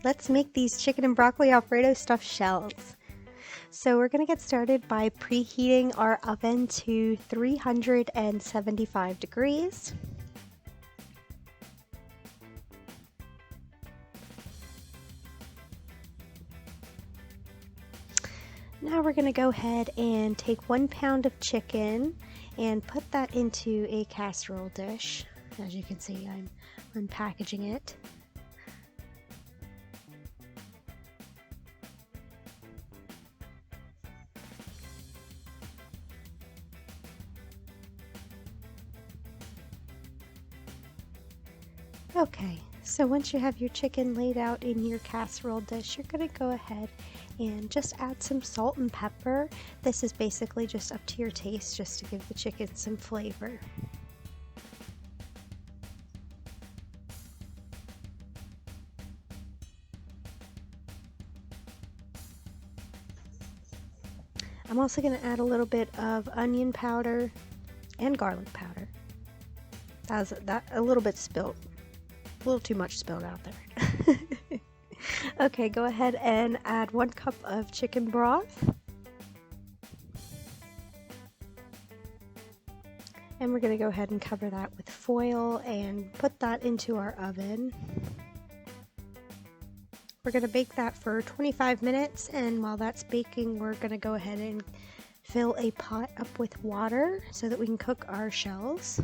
let's make these chicken and broccoli Alfredo stuffed shells. So we're going to get started by preheating our oven to 375 degrees. Now we're going to go ahead and take 1 pound of chicken and put that into a casserole dish. As you can see, I'm unpackaging it. Okay, so once you have your chicken laid out in your casserole dish, you're going to go ahead and just add some salt and pepper. This is basically just up to your taste, just to give the chicken some flavor. I'm also going to add a little bit of onion powder and garlic powder. That was a little bit spilled. A little too much spilled out there. Okay, go ahead and add 1 cup of chicken broth. And we're going to go ahead and cover that with foil and put that into our oven. We're going to bake that for 25 minutes, and while that's baking, we're going to go ahead and fill a pot up with water so that we can cook our shells.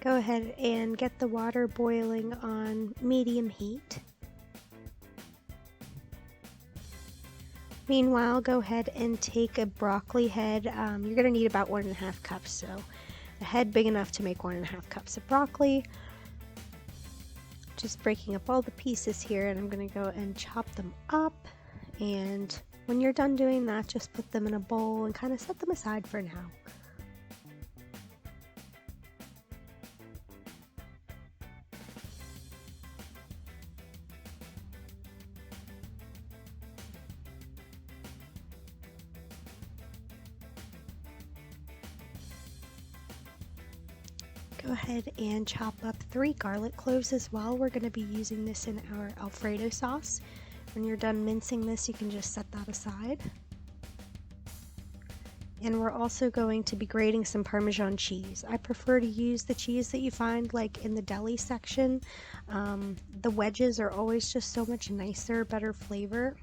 Go ahead and get the water boiling on medium heat. Meanwhile, go ahead and take a broccoli head. You're going to need about 1.5 cups, so a head big enough to make 1.5 cups of broccoli. Just breaking up all the pieces here, and I'm going to go and chop them up. And when you're done doing that, just put them in a bowl and kind of set them aside for now. Go ahead and chop up 3 garlic cloves as well. We're going to be using this in our Alfredo sauce. When you're done mincing this, you can just set that aside. And we're also going to be grating some Parmesan cheese. I prefer to use the cheese that you find like in the deli section. The wedges are always just so much nicer, better flavor.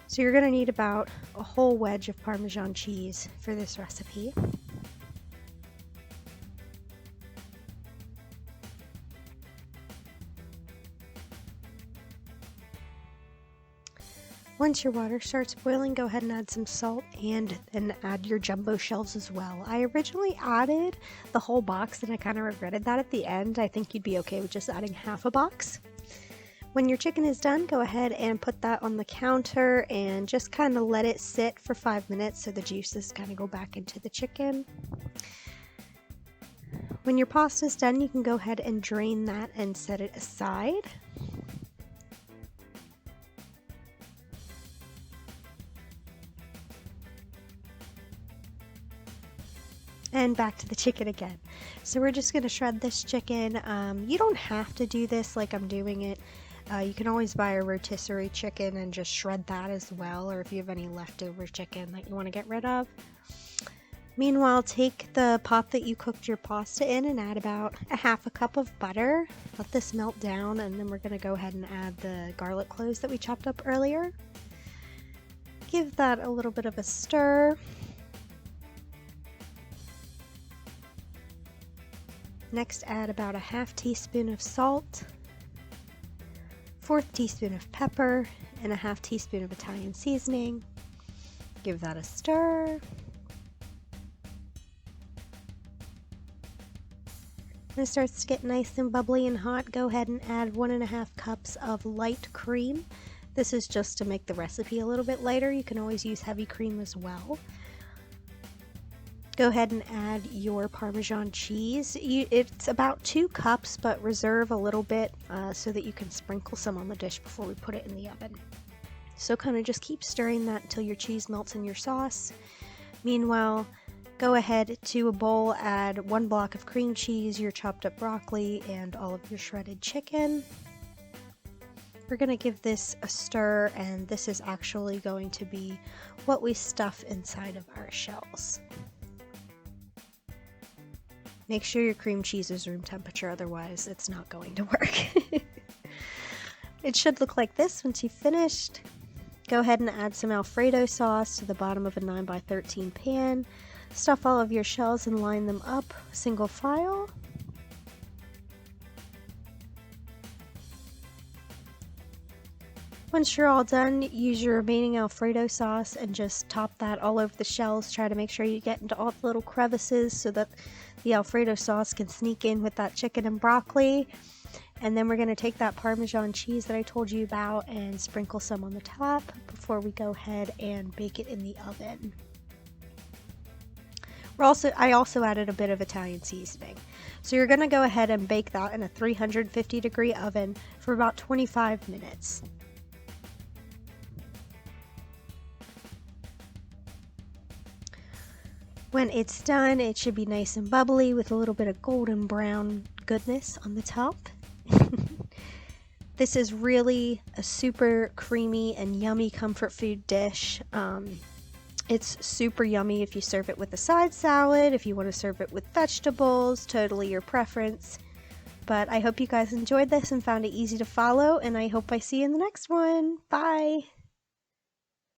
So you're going to need about a whole wedge of Parmesan cheese for this recipe. Once your water starts boiling, go ahead and add some salt and add your jumbo shells as well. I originally added the whole box and I kind of regretted that at the end. I think you'd be okay with just adding half a box. When your chicken is done, go ahead and put that on the counter and just kind of let it sit for 5 minutes so the juices kind of go back into the chicken. When your pasta is done, you can go ahead and drain that and set it aside. And back to the chicken again. So we're just going to shred this chicken. You don't have to do this like I'm doing it. You can always buy a rotisserie chicken and just shred that as well, or if you have any leftover chicken that you want to get rid of. Meanwhile, take the pot that you cooked your pasta in and add about 1/2 cup of butter. Let this melt down, and then we're going to go ahead and add the garlic cloves that we chopped up earlier. Give that a little bit of a stir. Next, add about 1/2 teaspoon of salt, 1/4 teaspoon of pepper, and 1/2 teaspoon of Italian seasoning. Give that a stir. When it starts to get nice and bubbly and hot, go ahead and add 1.5 cups of light cream. This is just to make the recipe a little bit lighter. You can always use heavy cream as well. Go ahead and add your Parmesan cheese. It's about 2 cups, but reserve a little bit so that you can sprinkle some on the dish before we put it in the oven. So kind of just keep stirring that until your cheese melts in your sauce. Meanwhile, Go ahead to a bowl, add 1 block of cream cheese, your chopped up broccoli, and all of your shredded chicken. We're going to give this a stir, and this is actually going to be what we stuff inside of our shells. Make sure your cream cheese is room temperature, otherwise it's not going to work. It should look like this once you've finished. Go ahead and add some Alfredo sauce to the bottom of a 9x13 pan. Stuff all of your shells and line them up single file. Once you're all done, use your remaining Alfredo sauce and just top that all over the shells. Try to make sure you get into all the little crevices so that the Alfredo sauce can sneak in with that chicken and broccoli. And then we're going to take that Parmesan cheese that I told you about and sprinkle some on the top before we go ahead and bake it in the oven. I also added a bit of Italian seasoning. So you're going to go ahead and bake that in a 350-degree oven for about 25 minutes. When it's done, it should be nice and bubbly with a little bit of golden brown goodness on the top. This is really a super creamy and yummy comfort food dish. It's super yummy if you serve it with a side salad, if you want to serve it with vegetables, totally your preference. But I hope you guys enjoyed this and found it easy to follow, and I hope I see you in the next one. Bye!